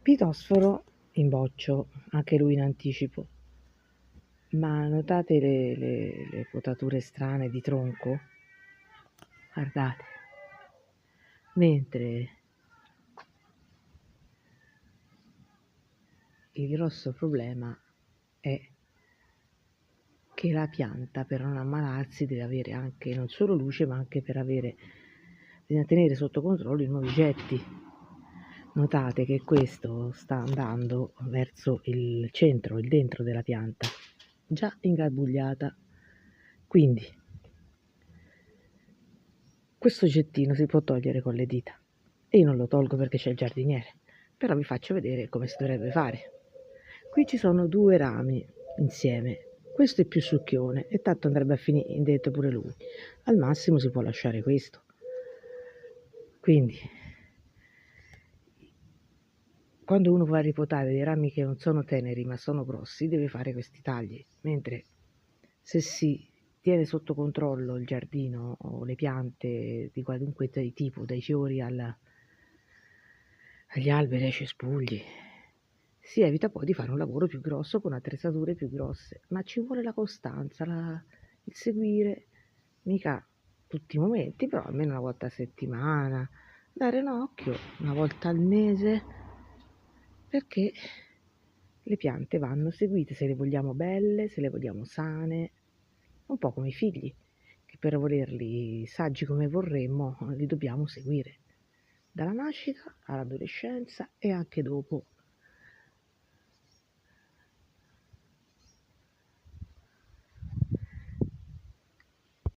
Pitosforo in boccio, anche lui in anticipo, ma notate le potature strane di tronco? Guardate, mentre il grosso problema è che la pianta, per non ammalarsi, deve avere anche non solo luce, ma anche bisogna tenere sotto controllo i nuovi getti. Notate che questo sta andando verso il centro, il dentro della pianta, già ingarbugliata. Quindi questo gettino si può togliere con le dita e io non lo tolgo perché c'è il giardiniere, però vi faccio vedere come si dovrebbe fare. Qui ci sono due rami insieme, questo è più succhione e tanto andrebbe a finire in dentro pure lui. Al massimo si può lasciare questo. Quindi quando uno va a ripotare dei rami che non sono teneri ma sono grossi, deve fare questi tagli, mentre se si tiene sotto controllo il giardino o le piante di qualunque tipo, dai fiori agli alberi, ai cespugli, si evita poi di fare un lavoro più grosso con attrezzature più grosse, ma ci vuole la costanza, il seguire, mica tutti i momenti, però almeno una volta a settimana, dare un occhio una volta al mese, perché le piante vanno seguite se le vogliamo belle, se le vogliamo sane, un po' come i figli, che per volerli saggi come vorremmo li dobbiamo seguire, dalla nascita all'adolescenza e anche dopo.